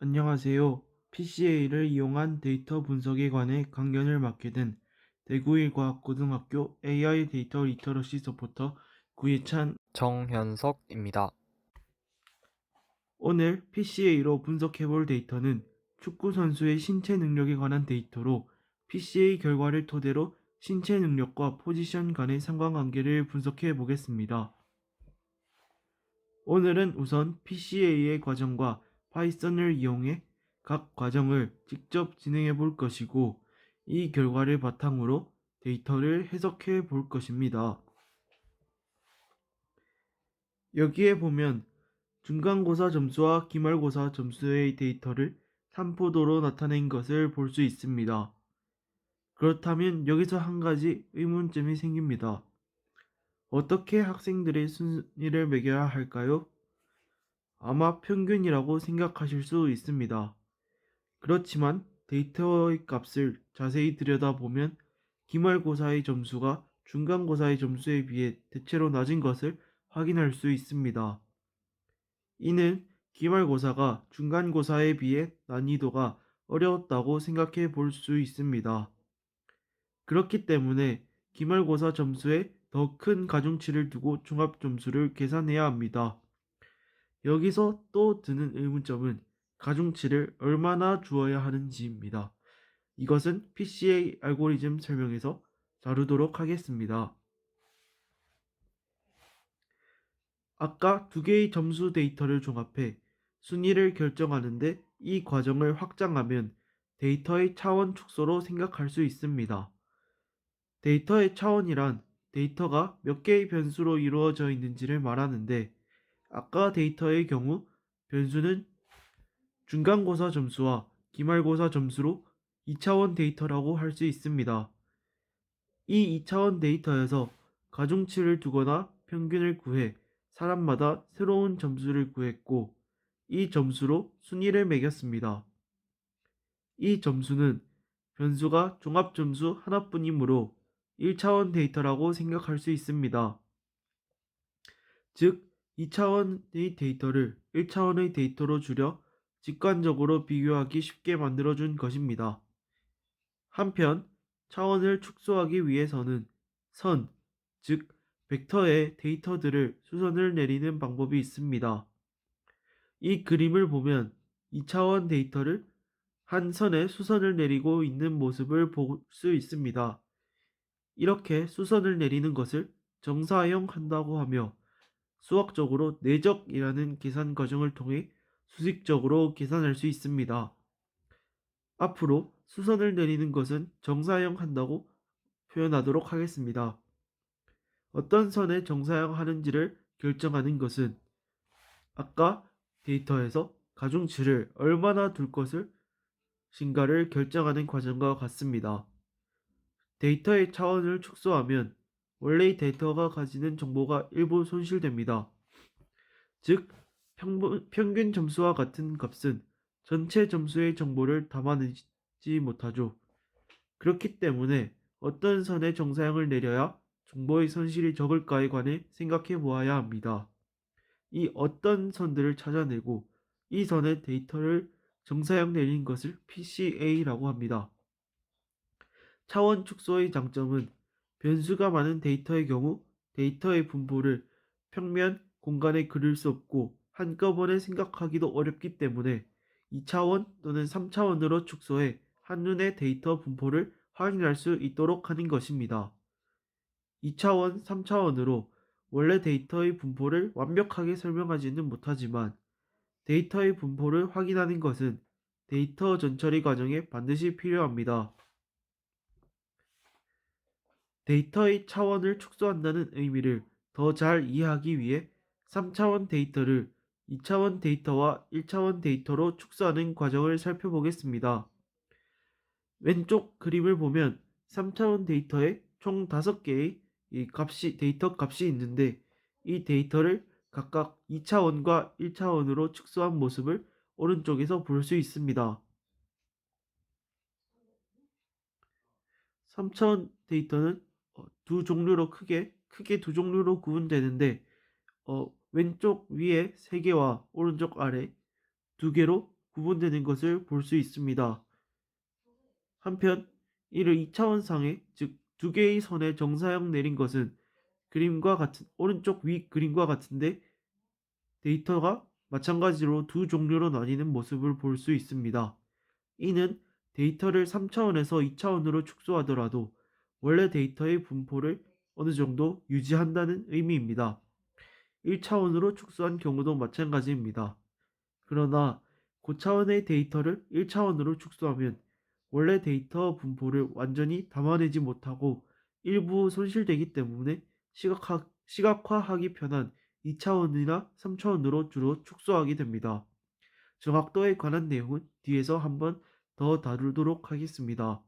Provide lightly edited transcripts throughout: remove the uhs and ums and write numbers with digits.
안녕하세요. PCA를 이용한 데이터 분석에 관해 강연을 맡게 된 대구일과학고등학교 AI 데이터 리터러시 서포터 구예찬. 정현석입니다. 오늘 PCA로 분석해볼 데이터는 축구 선수의 신체 능력에 관한 데이터로 PCA 결과를 토대로 신체 능력과 포지션 간의 상관관계를 분석해 보겠습니다. 오늘은 우선 PCA의 과정과 파이썬을 이용해 각 과정을 직접 진행해 볼 것이고, 이 결과를 바탕으로 데이터를 해석해 볼 것입니다. 여기에 보면 중간고사 점수와 기말고사 점수의 데이터를 산포도로 나타낸 것을 볼 수 있습니다. 그렇다면 여기서 한 가지 의문점이 생깁니다. 어떻게 학생들의 순위를 매겨야 할까요? 아마 평균이라고 생각하실 수 있습니다. 그렇지만 데이터의 값을 자세히 들여다보면 기말고사의 점수가 중간고사의 점수에 비해 대체로 낮은 것을 확인할 수 있습니다. 이는 기말고사가 중간고사에 비해 난이도가 어려웠다고 생각해 볼 수 있습니다. 그렇기 때문에 기말고사 점수에 더 큰 가중치를 두고 종합 점수를 계산해야 합니다. 여기서 또 드는 의문점은 가중치를 얼마나 주어야 하는지입니다. 이것은 PCA 알고리즘 설명에서 다루도록 하겠습니다. 아까 두 개의 점수 데이터를 종합해 순위를 결정하는데 이 과정을 확장하면 데이터의 차원 축소로 생각할 수 있습니다. 데이터의 차원이란 데이터가 몇 개의 변수로 이루어져 있는지를 말하는데, 아까 데이터의 경우 변수는 중간고사 점수와 기말고사 점수로 2차원 데이터라고 할 수 있습니다. 이 2차원 데이터에서 가중치를 두거나 평균을 구해 사람마다 새로운 점수를 구했고, 이 점수로 순위를 매겼습니다. 이 점수는 변수가 종합점수 하나뿐이므로 1차원 데이터라고 생각할 수 있습니다. 즉, 2차원의 데이터를 1차원의 데이터로 줄여 직관적으로 비교하기 쉽게 만들어준 것입니다. 한편, 차원을 축소하기 위해서는 선, 즉 벡터의 데이터들을 수선을 내리는 방법이 있습니다. 이 그림을 보면 2차원 데이터를 한 선에 수선을 내리고 있는 모습을 볼 수 있습니다. 이렇게 수선을 내리는 것을 정사형한다고 하며, 수학적으로 내적이라는 계산 과정을 통해 수직적으로 계산할 수 있습니다. 앞으로 수선을 내리는 것은 정사형한다고 표현하도록 하겠습니다. 어떤 선에 정사형하는지를 결정하는 것은 아까 데이터에서 가중치를 얼마나 둘 것을 신가를 결정하는 과정과 같습니다. 데이터의 차원을 축소하면 원래의 데이터가 가지는 정보가 일부 손실됩니다. 즉, 평균 점수와 같은 값은 전체 점수의 정보를 담아내지 못하죠. 그렇기 때문에 어떤 선의 정사형을 내려야 정보의 손실이 적을까에 관해 생각해 보아야 합니다. 이 어떤 선들을 찾아내고 이 선의 데이터를 정사형 내린 것을 PCA라고 합니다. 차원 축소의 장점은 변수가 많은 데이터의 경우 데이터의 분포를 평면 공간에 그릴 수 없고 한꺼번에 생각하기도 어렵기 때문에 2차원 또는 3차원으로 축소해 한눈에 데이터 분포를 확인할 수 있도록 하는 것입니다. 2차원, 3차원으로 원래 데이터의 분포를 완벽하게 설명하지는 못하지만, 데이터의 분포를 확인하는 것은 데이터 전처리 과정에 반드시 필요합니다. 데이터의 차원을 축소한다는 의미를 더 잘 이해하기 위해 3차원 데이터를 2차원 데이터와 1차원 데이터로 축소하는 과정을 살펴보겠습니다. 왼쪽 그림을 보면 3차원 데이터에 총 5개의 데이터 값이 있는데, 이 데이터를 각각 2차원과 1차원으로 축소한 모습을 오른쪽에서 볼 수 있습니다. 3차원 데이터는 두 종류로 크게 두 종류로 구분되는데, 왼쪽 위에 3개와 오른쪽 아래 2개로 구분되는 것을 볼 수 있습니다. 한편 이를 2차원상에 즉 두 개의 선의 정사형 내린 것은 그림과 같은 오른쪽 위 그림과 같은데 데이터가 마찬가지로 두 종류로 나뉘는 모습을 볼 수 있습니다. 이는 데이터를 3차원에서 2차원으로 축소하더라도 원래 데이터의 분포를 어느 정도 유지한다는 의미입니다. 1차원으로 축소한 경우도 마찬가지입니다. 그러나 고차원의 데이터를 1차원으로 축소하면 원래 데이터 분포를 완전히 담아내지 못하고 일부 손실되기 때문에 시각화하기 편한 2차원이나 3차원으로 주로 축소하게 됩니다. 정확도에 관한 내용은 뒤에서 한번 더 다루도록 하겠습니다.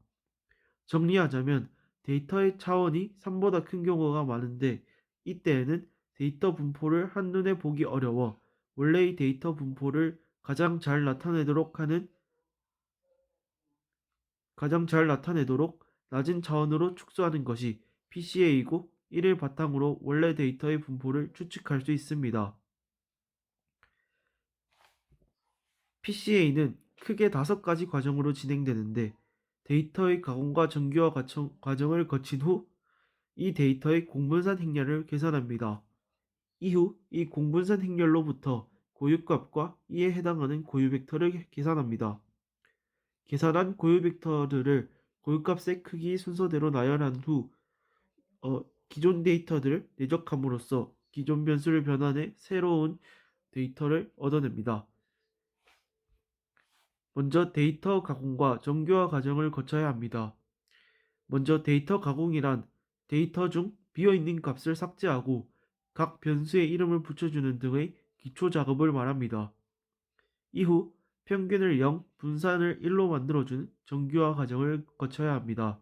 정리하자면 데이터의 차원이 3보다 큰 경우가 많은데 이때에는 데이터 분포를 한눈에 보기 어려워 원래의 데이터 분포를 가장 잘 나타내도록 낮은 차원으로 축소하는 것이 PCA이고 이를 바탕으로 원래 데이터의 분포를 추측할 수 있습니다. PCA는 크게 5가지 과정으로 진행되는데 데이터의 가공과 정교화 과정을 거친 후 이 데이터의 공분산 행렬을 계산합니다. 이후 이 공분산 행렬로부터 고유값과 이에 해당하는 고유 벡터를 계산합니다. 계산한 고유 벡터들을 고유값의 크기 순서대로 나열한 후 기존 데이터들을 내적함으로써 기존 변수를 변환해 새로운 데이터를 얻어냅니다. 먼저 데이터 가공과 정교화 과정을 거쳐야 합니다. 먼저 데이터 가공이란 데이터 중 비어있는 값을 삭제하고 각 변수의 이름을 붙여주는 등의 기초 작업을 말합니다. 이후 평균을 0, 분산을 1로 만들어주는 정교화 과정을 거쳐야 합니다.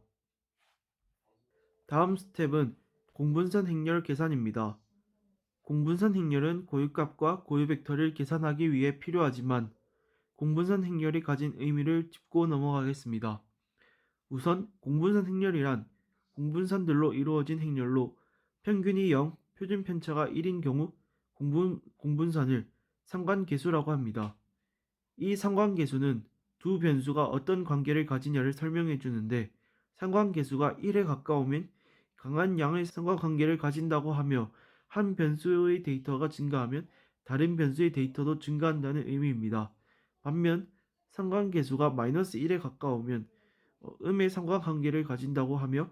다음 스텝은 공분산 행렬 계산입니다. 공분산 행렬은 고유값과 고유 벡터를 계산하기 위해 필요하지만 공분산 행렬이 가진 의미를 짚고 넘어가겠습니다. 우선 공분산 행렬이란 공분산들로 이루어진 행렬로 평균이 0, 표준 편차가 1인 경우 공분산을 상관계수라고 합니다. 이 상관계수는 두 변수가 어떤 관계를 가지냐를 설명해 주는데 상관계수가 1에 가까우면 강한 양의 상관관계를 가진다고 하며 한 변수의 데이터가 증가하면 다른 변수의 데이터도 증가한다는 의미입니다. 반면 상관계수가 마이너스 1에 가까우면 음의 상관관계를 가진다고 하며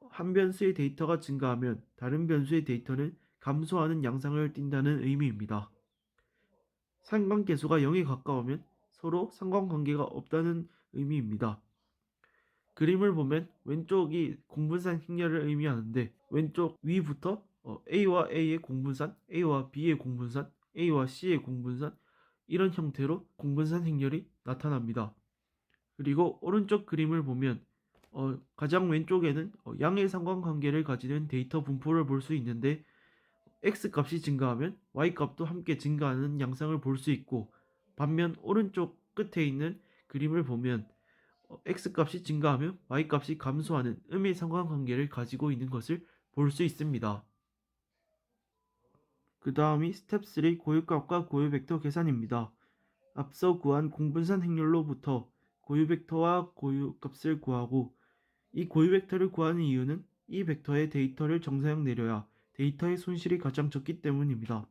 한 변수의 데이터가 증가하면 다른 변수의 데이터는 감소하는 양상을 띈다는 의미입니다. 상관계수가 0에 가까우면 서로 상관관계가 없다는 의미입니다. 그림을 보면 왼쪽이 공분산 행렬을 의미하는데 왼쪽 위부터 A와 A의 공분산, A와 B의 공분산, A와 C의 공분산 이런 형태로 공분산 행렬이 나타납니다. 그리고 오른쪽 그림을 보면 가장 왼쪽에는 양의 상관관계를 가지는 데이터 분포를 볼 수 있는데 X값이 증가하면 Y값도 함께 증가하는 양상을 볼 수 있고 반면 오른쪽 끝에 있는 그림을 보면 X값이 증가하면 Y값이 감소하는 음의 상관관계를 가지고 있는 것을 볼 수 있습니다. 그 다음이 스텝 3 고유값과 고유 벡터 계산입니다. 앞서 구한 공분산 행렬로부터 고유 벡터와 고유값을 구하고 이 고유 벡터를 구하는 이유는 이 벡터의 데이터를 정사형 내려야 데이터의 손실이 가장 적기 때문입니다.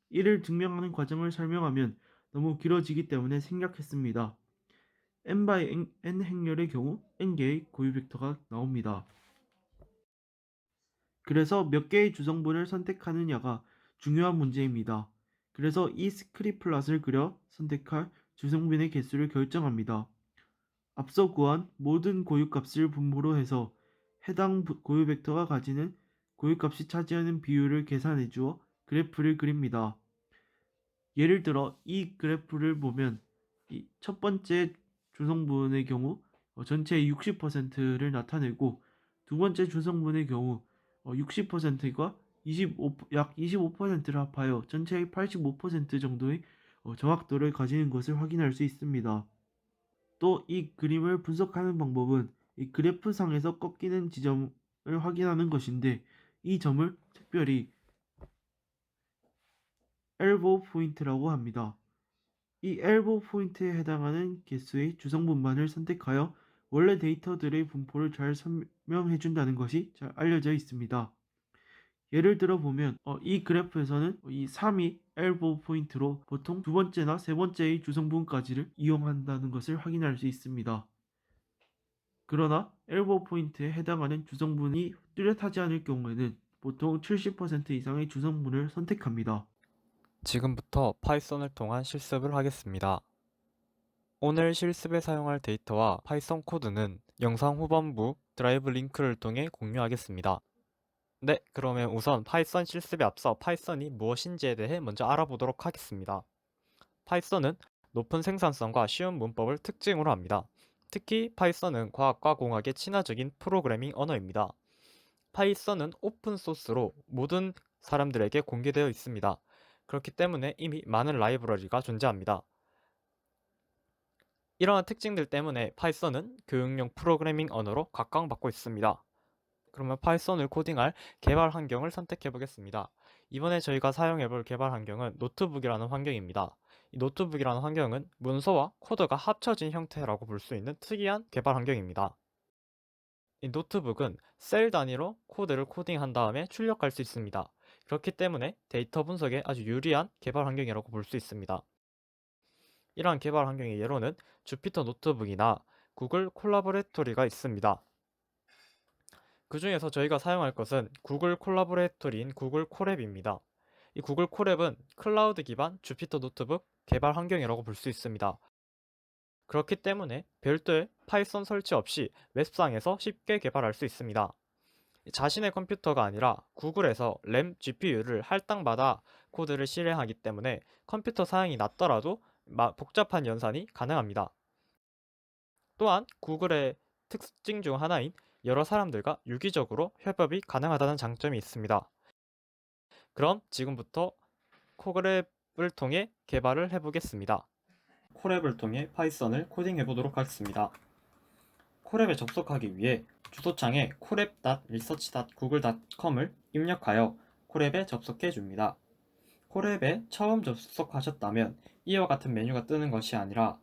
이를 증명하는 과정을 설명하면 너무 길어지기 때문에 생략했습니다. n by n 행렬의 경우 n개의 고유 벡터가 나옵니다. 그래서 몇 개의 주성분을 선택하느냐가 중요한 문제입니다. 그래서 이 스크립플롯을 그려 선택할 주성분의 개수를 결정합니다. 앞서 구한 모든 고유값을 분모로 해서 해당 고유 벡터가 가지는 고유값이 차지하는 비율을 계산해 주어 그래프를 그립니다. 예를 들어 이 그래프를 보면 이 첫 번째 주성분의 경우 전체의 60%를 나타내고 두 번째 주성분의 경우 60%가 약 25%를 합하여 전체의 85% 정도의 정확도를 가지는 것을 확인할 수 있습니다. 또 이 그림을 분석하는 방법은 이 그래프상에서 꺾이는 지점을 확인하는 것인데 이 점을 특별히 엘보우 포인트라고 합니다. 이 엘보 포인트에 해당하는 개수의 주성분만을 선택하여 원래 데이터들의 분포를 잘 설명해 준다는 것이 잘 알려져 있습니다. 예를 들어 보면 이 그래프에서는 이 3이 엘보 포인트로 보통 두 번째나 세 번째의 주성분까지를 이용한다는 것을 확인할 수 있습니다. 그러나 엘보 포인트에 해당하는 주성분이 뚜렷하지 않을 경우에는 보통 70% 이상의 주성분을 선택합니다. 지금부터 파이썬을 통한 실습을 하겠습니다. 오늘 실습에 사용할 데이터와 파이썬 코드는 영상 후반부 드라이브 링크를 통해 공유하겠습니다. 네, 그러면 우선 파이썬 실습에 앞서 파이썬이 무엇인지에 대해 먼저 알아보도록 하겠습니다. 파이썬은 높은 생산성과 쉬운 문법을 특징으로 합니다. 특히 파이썬은 과학과 공학에 친화적인 프로그래밍 언어입니다. 파이썬은 오픈소스로 모든 사람들에게 공개되어 있습니다. 그렇기 때문에 이미 많은 라이브러리가 존재합니다. 이러한 특징들 때문에 파이썬은 교육용 프로그래밍 언어로 각광받고 있습니다. 그러면 파이썬을 코딩할 개발 환경을 선택해 보겠습니다. 이번에 저희가 사용해 볼 개발 환경은 노트북이라는 환경입니다. 이 노트북이라는 환경은 문서와 코드가 합쳐진 형태라고 볼 수 있는 특이한 개발 환경입니다. 이 노트북은 셀 단위로 코드를 코딩한 다음에 출력할 수 있습니다. 그렇기 때문에 데이터 분석에 아주 유리한 개발 환경이라고 볼 수 있습니다. 이러한 개발 환경의 예로는 주피터 노트북이나 구글 콜라보레토리가 있습니다. 그 중에서 저희가 사용할 것은 구글 콜라보레토리인 구글 콜앱입니다. 이 구글 콜앱은 클라우드 기반 주피터 노트북 개발 환경이라고 볼 수 있습니다. 그렇기 때문에 별도의 파이썬 설치 없이 웹상에서 쉽게 개발할 수 있습니다. 자신의 컴퓨터가 아니라 구글에서 램, GPU를 할당받아 코드를 실행하기 때문에 컴퓨터 사양이 낮더라도 복잡한 연산이 가능합니다. 또한 구글의 특징 중 하나인 여러 사람들과 유기적으로 협업이 가능하다는 장점이 있습니다. 그럼 지금부터 콜앱을 통해 개발을 해보겠습니다. 콜앱을 통해 파이썬을 코딩해 보도록 하겠습니다. 콜앱에 접속하기 위해 주소창에 콜앱.research.google.com을 입력하여 콜앱에 접속해 줍니다. 콜앱에 처음 접속하셨다면 이와 같은 메뉴가 뜨는 것이 아니라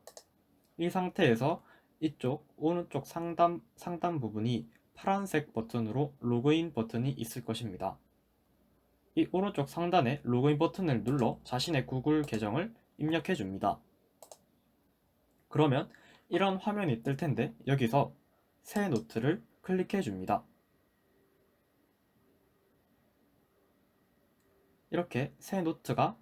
이 상태에서 이쪽 오른쪽 상단 부분이 파란색 버튼으로 로그인 버튼이 있을 것입니다. 이 오른쪽 상단에 로그인 버튼을 눌러 자신의 구글 계정을 입력해 줍니다. 그러면 이런 화면이 뜰 텐데 여기서 새 노트를 클릭해 줍니다. 이렇게 새 노트가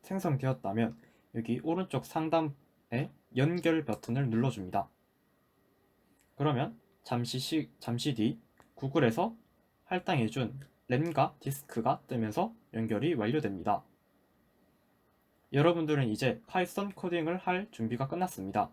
생성되었다면 여기 오른쪽 상단에 연결 버튼을 눌러줍니다. 그러면 잠시 뒤 구글에서 할당해준 램과 디스크가 뜨면서 연결이 완료됩니다. 여러분들은 이제 파이썬 코딩을 할 준비가 끝났습니다.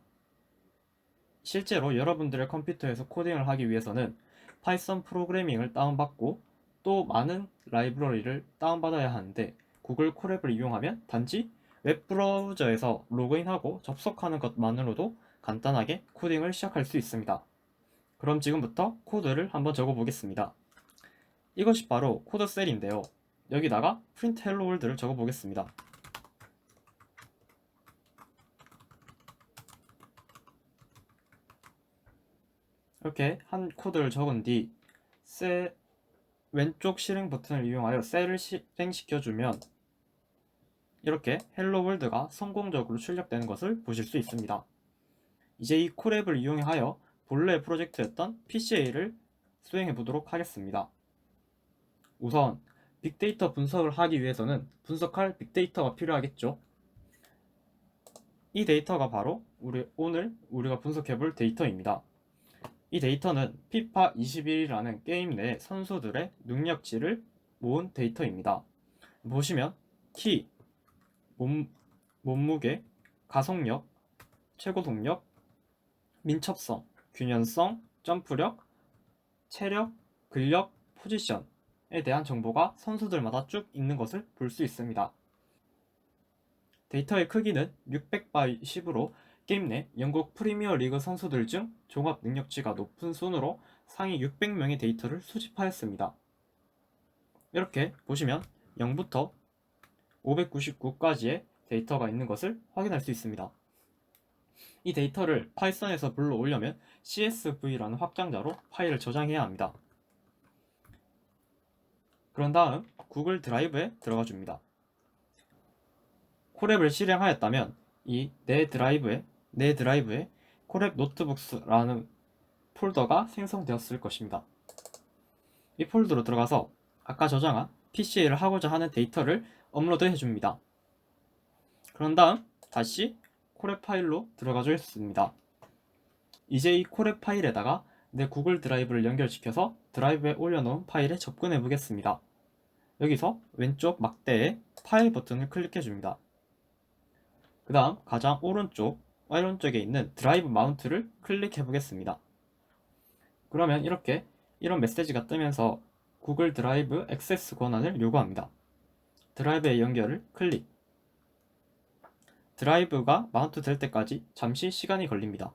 실제로 여러분들의 컴퓨터에서 코딩을 하기 위해서는 파이썬 프로그래밍을 다운받고 또 많은 라이브러리를 다운받아야 하는데 구글 콜앱을 이용하면 단지 웹브라우저에서 로그인하고 접속하는 것만으로도 간단하게 코딩을 시작할 수 있습니다. 그럼 지금부터 코드를 한번 적어보겠습니다. 이것이 바로 코드 셀인데요. 여기다가 print hello world를 적어보겠습니다. 이렇게 한 코드를 적은 뒤 왼쪽 실행 버튼을 이용하여 셀을 실행시켜주면 이렇게 hello world가 성공적으로 출력되는 것을 보실 수 있습니다. 이제 이 콜앱을 이용하여 본래 프로젝트였던 PCA를 수행해 보도록 하겠습니다. 우선 빅데이터 분석을 하기 위해서는 분석할 빅데이터가 필요하겠죠. 이 데이터가 바로 오늘 우리가 분석해 볼 데이터입니다. 이 데이터는 피파 21이라는 게임 내 선수들의 능력치를 모은 데이터입니다. 보시면 키, 몸무게, 가속력, 최고 속력, 민첩성, 균연성, 점프력, 체력, 근력, 포지션에 대한 정보가 선수들마다 쭉 있는 것을 볼 수 있습니다. 데이터의 크기는 600 x 10으로 게임 내 영국 프리미어 리그 선수들 중 종합 능력치가 높은 순으로 상위 600명의 데이터를 수집하였습니다. 이렇게 보시면 0부터 599까지의 데이터가 있는 것을 확인할 수 있습니다. 이 데이터를 파이썬에서 불러오려면 CSV라는 확장자로 파일을 저장해야 합니다. 그런 다음 구글 드라이브에 들어가 줍니다. 콜앱을 실행하였다면 이 내 드라이브에 콜앱 노트북스라는 폴더가 생성되었을 것입니다. 이 폴더로 들어가서 아까 저장한 PCA를 하고자 하는 데이터를 업로드 해줍니다. 그런 다음 다시 콜앱 파일로 들어가 주겠습니다. 이제 이 콜앱 파일에다가 내 구글 드라이브를 연결시켜서 드라이브에 올려놓은 파일에 접근해 보겠습니다. 여기서 왼쪽 막대에 파일 버튼을 클릭해 줍니다. 그 다음 가장 오른쪽에 있는 드라이브 마운트를 클릭해 보겠습니다. 그러면 이런 메시지가 뜨면서 구글 드라이브 액세스 권한을 요구합니다. 드라이브의 연결을 클릭. 드라이브가 마운트 될 때까지 잠시 시간이 걸립니다.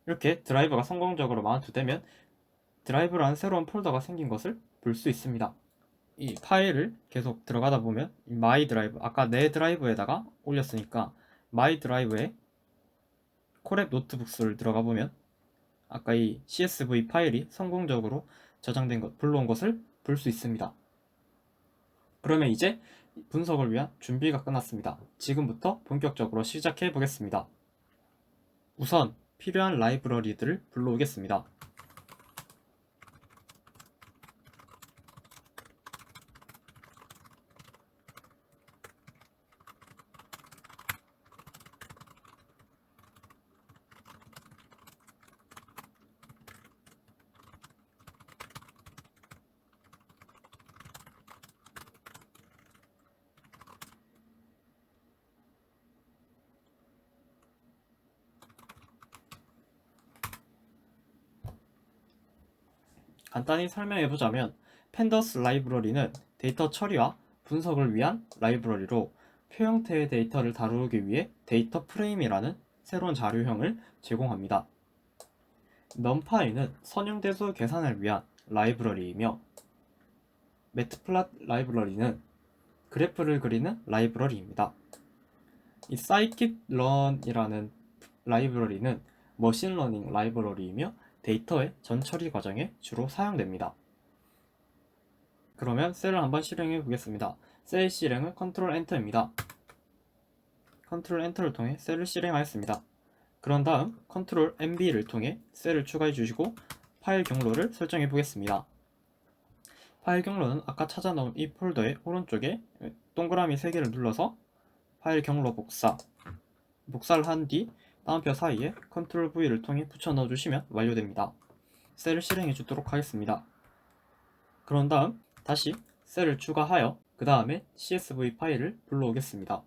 이렇게 드라이브가 성공적으로 마운트 되면 드라이브라는 새로운 폴더가 생긴 것을 볼 수 있습니다. 이 파일을 계속 들어가다 보면 마이 드라이브, 아까 내 드라이브에다가 올렸으니까 마이 드라이브에 콜앱 노트북스를 들어가 보면 아까 이 CSV 파일이 성공적으로 저장된 것, 불러온 것을 볼 수 있습니다. 그러면 이제 분석을 위한 준비가 끝났습니다. 지금부터 본격적으로 시작해 보겠습니다. 우선 필요한 라이브러리들을 불러오겠습니다. 간단히 설명해보자면 팬더스 라이브러리는 데이터 처리와 분석을 위한 라이브러리로 표 형태의 데이터를 다루기 위해 데이터 프레임이라는 새로운 자료형을 제공합니다. numPy는 선형대수 계산을 위한 라이브러리이며 매트플롯 라이브러리는 그래프를 그리는 라이브러리입니다. 이 scikit-learn이라는 라이브러리는 머신러닝 라이브러리이며 데이터의 전처리 과정에 주로 사용됩니다. 그러면 셀을 한번 실행해 보겠습니다. 셀 실행은 컨트롤 엔터입니다. 컨트롤 엔터를 통해 셀을 실행하였습니다. 그런 다음 컨트롤 NB를 통해 셀을 추가해 주시고 파일 경로를 설정해 보겠습니다. 파일 경로는 아까 찾아놓은 이 폴더의 오른쪽에 동그라미 3개를 눌러서 파일 경로 복사를 한 뒤 다운표 사이에 컨트롤 V를 통해 붙여 넣어주시면 완료됩니다. 셀을 실행해 주도록 하겠습니다. 그런 다음 다시 셀을 추가하여 그 다음에 CSV 파일을 불러오겠습니다.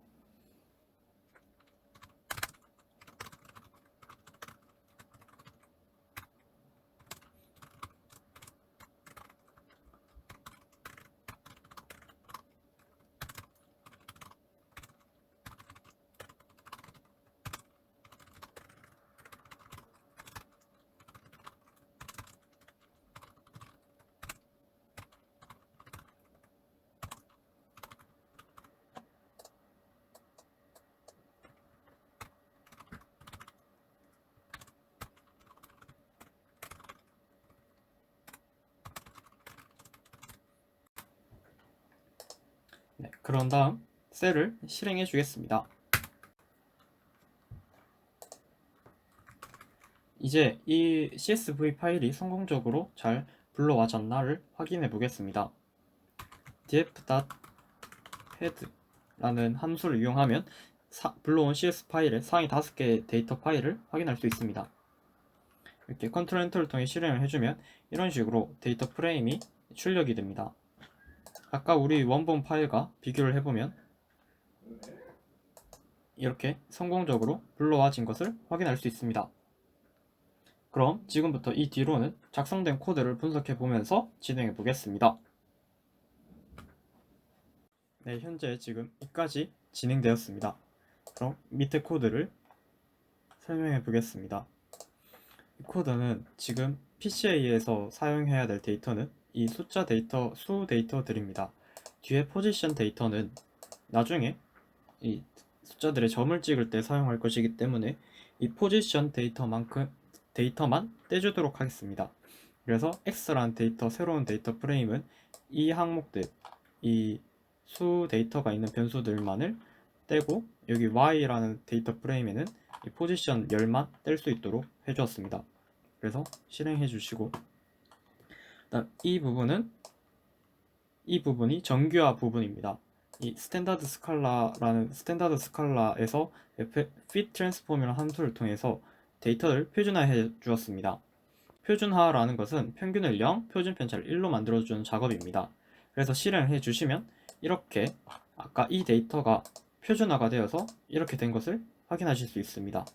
그런 다음 셀을 실행해 주겠습니다. 이제 이 CSV 파일이 성공적으로 잘 불러와졌나를 확인해 보겠습니다. df.head라는 함수를 이용하면 불러온 CS 파일의 상위 5개의 데이터 파일을 확인할 수 있습니다. 이렇게 컨트롤 엔터를 통해 실행을 해주면 이런 식으로 데이터 프레임이 출력이 됩니다. 아까 우리 원본 파일과 비교를 해보면 이렇게 성공적으로 불러와진 것을 확인할 수 있습니다. 그럼 지금부터 이 뒤로는 작성된 코드를 분석해 보면서 진행해 보겠습니다. 네, 현재 지금 여기까지 진행되었습니다. 그럼 밑에 코드를 설명해 보겠습니다. 이 코드는 지금 PCA에서 사용해야 될 데이터는 이 수 데이터들입니다. 뒤에 포지션 데이터는 나중에 이 숫자들의 점을 찍을 때 사용할 것이기 때문에 이 포지션 데이터만 떼주도록 하겠습니다. 그래서 x라는 데이터, 새로운 데이터 프레임은 이 항목들, 이 수 데이터가 있는 변수들만을 떼고, 여기 y라는 데이터 프레임에는 이 포지션 열만 뗄 수 있도록 해주었습니다. 그래서 실행해 주시고, 그다음 이 부분이 정규화 부분입니다. 이 스탠다드 스칼라에서 fit transform이라는 함수를 통해서 데이터를 표준화해 주었습니다. 표준화라는 것은 평균을 0, 표준 편차를 1로 만들어주는 작업입니다. 그래서 실행해 주시면 이렇게 아까 이 데이터가 표준화가 되어서 이렇게 된 것을 확인하실 수 있습니다.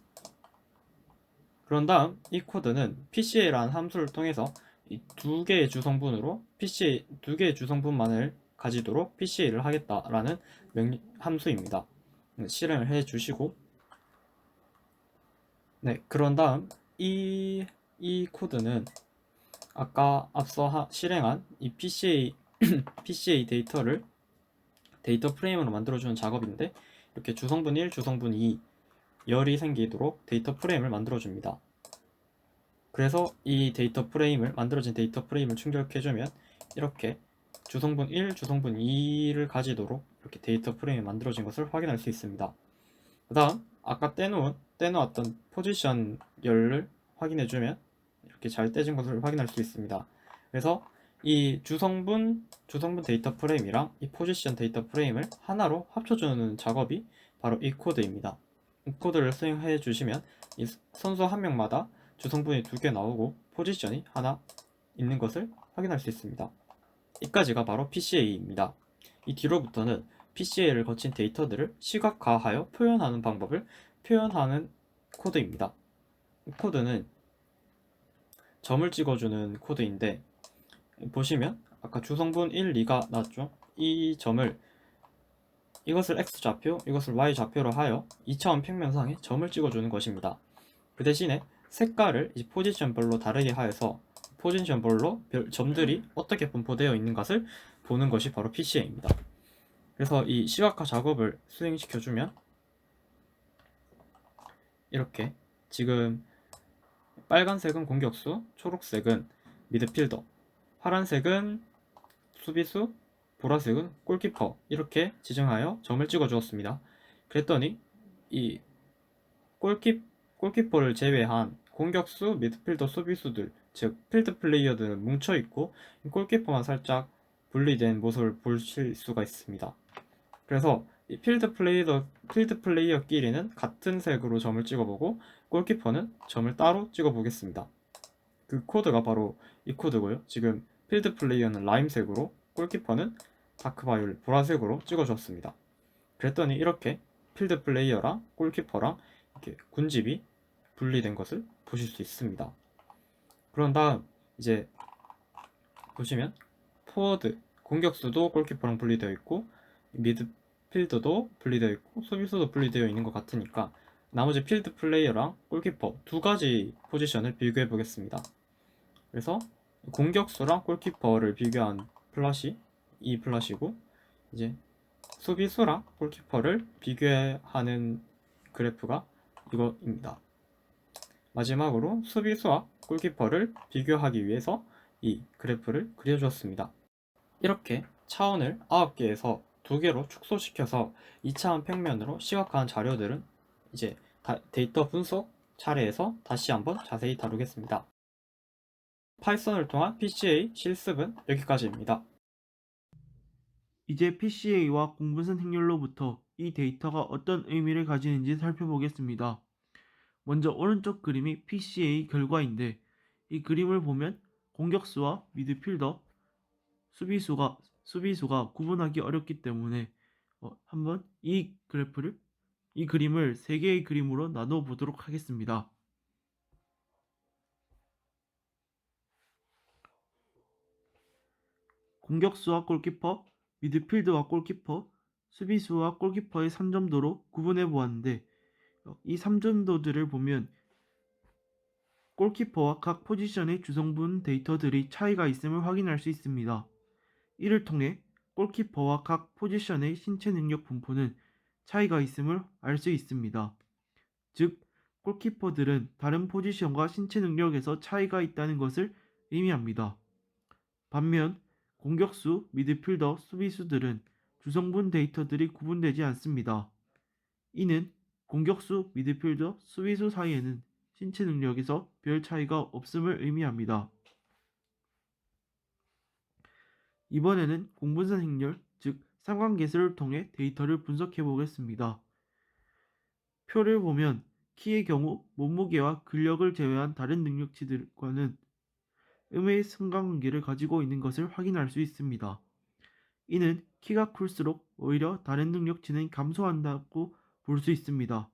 그런 다음 이 코드는 PCA라는 함수를 통해서 이 두 개의 주성분만을 가지도록 PCA를 하겠다라는 함수입니다. 실행을 해 주시고, 네, 그런 다음 이 코드는 아까 앞서 실행한 이 PCA 데이터 프레임으로 만들어주는 작업인데, 이렇게 주성분 1, 주성분 2 열이 생기도록 데이터 프레임을 만들어줍니다. 그래서 이 만들어진 데이터 프레임을 충족해주면 이렇게 주성분 1, 주성분 2를 가지도록 이렇게 데이터 프레임이 만들어진 것을 확인할 수 있습니다. 그 다음 아까 떼놓았던 포지션 열을 확인해주면 이렇게 잘 떼진 것을 확인할 수 있습니다. 그래서 이 주성분 데이터 프레임이랑 이 포지션 데이터 프레임을 하나로 합쳐주는 작업이 바로 이 코드입니다. 이 코드를 수행해 주시면 이 선수 한 명마다 주성분이 2개 나오고 포지션이 하나 있는 것을 확인할 수 있습니다. 이까지가 바로 PCA입니다. 이 뒤로부터는 PCA를 거친 데이터들을 시각화하여 표현하는 방법을 표현하는 코드입니다. 이 코드는 점을 찍어주는 코드인데, 보시면 아까 주성분 1, 2가 나왔죠? 이 점을, 이것을 X좌표, 이것을 Y좌표로 하여 2차원 평면상에 점을 찍어주는 것입니다. 그 대신에 색깔을 이 포지션별로 다르게 하여서 포지션별로 점들이 어떻게 분포되어 있는 것을 보는 것이 바로 PCA입니다. 그래서 이 시각화 작업을 수행시켜주면 이렇게 지금 빨간색은 공격수, 초록색은 미드필더, 파란색은 수비수, 보라색은 골키퍼, 이렇게 지정하여 점을 찍어 주었습니다. 그랬더니 이 골키퍼를 제외한 공격수, 미드필더, 수비수들, 즉 필드 플레이어들은 뭉쳐 있고 골키퍼만 살짝 분리된 모습을 보실 수가 있습니다. 그래서 이 필드 플레이어끼리는 같은 색으로 점을 찍어보고 골키퍼는 점을 따로 찍어보겠습니다. 그 코드가 바로 이 코드고요. 지금 필드 플레이어는 라임색으로, 골키퍼는 다크바이올렛 보라색으로 찍어줬습니다. 그랬더니 이렇게 필드 플레이어랑 골키퍼랑 이렇게 군집이 분리된 것을 보실 수 있습니다. 그런 다음 이제 보시면 포워드, 공격수도 골키퍼랑 분리되어 있고 미드필더도 분리되어 있고 수비수도 분리되어 있는 것 같으니까 나머지 필드 플레이어랑 골키퍼 두 가지 포지션을 비교해 보겠습니다. 그래서 공격수랑 골키퍼를 비교한 플롯이 이 플롯이고, 이제 수비수랑 골키퍼를 비교하는 그래프가 이거입니다. 마지막으로 수비수와 골키퍼를 비교하기 위해서 이 그래프를 그려주었습니다. 이렇게 차원을 9개에서 2개로 축소시켜서 2차원 평면으로 시각화한 자료들은 이제 데이터 분석 차례에서 다시 한번 자세히 다루겠습니다. 파이썬을 통한 PCA 실습은 여기까지입니다. 이제 PCA와 공분선 행렬로부터 이 데이터가 어떤 의미를 가지는지 살펴보겠습니다. 먼저 오른쪽 그림이 PCA 결과인데, 이 그림을 보면 공격수와 미드필더, 수비수가 구분하기 어렵기 때문에 한번 이 그림을 3개의 그림으로 나눠 보도록 하겠습니다. 공격수와 골키퍼, 미드필더와 골키퍼, 수비수와 골키퍼의 3점도로 구분해 보았는데, 이 3점도들을 보면 골키퍼와 각 포지션의 주성분 데이터들이 차이가 있음을 확인할 수 있습니다. 이를 통해 골키퍼와 각 포지션의 신체 능력 분포는 차이가 있음을 알 수 있습니다. 즉, 골키퍼들은 다른 포지션과 신체 능력에서 차이가 있다는 것을 의미합니다. 반면 공격수, 미드필더, 수비수들은 주성분 데이터들이 구분되지 않습니다. 이는 공격수, 미드필더, 수비수 사이에는 신체 능력에서 별 차이가 없음을 의미합니다. 이번에는 공분산 행렬, 즉 삼관계수를 통해 데이터를 분석해 보겠습니다. 표를 보면 키의 경우 몸무게와 근력을 제외한 다른 능력치들과는 음의 상관관계를 가지고 있는 것을 확인할 수 있습니다. 이는 키가 클수록 오히려 다른 능력치는 감소한다고 볼 수 있습니다.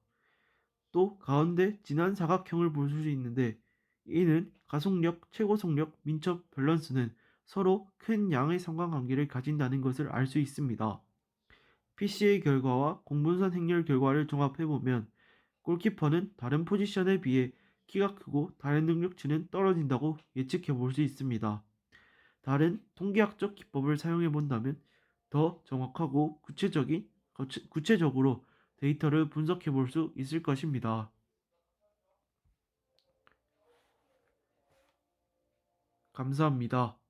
또 가운데 진한 사각형을 볼 수 있는데 이는 가속력, 최고속력, 민첩, 밸런스는 서로 큰 양의 상관관계를 가진다는 것을 알 수 있습니다. PC의 결과와 공분선 행렬 결과를 종합해보면 골키퍼는 다른 포지션에 비해 키가 크고 다른 능력치는 떨어진다고 예측해 볼 수 있습니다. 다른 통계학적 기법을 사용해 본다면 더 정확하고 구체적으로 데이터를 분석해 볼 수 있을 것입니다. 감사합니다.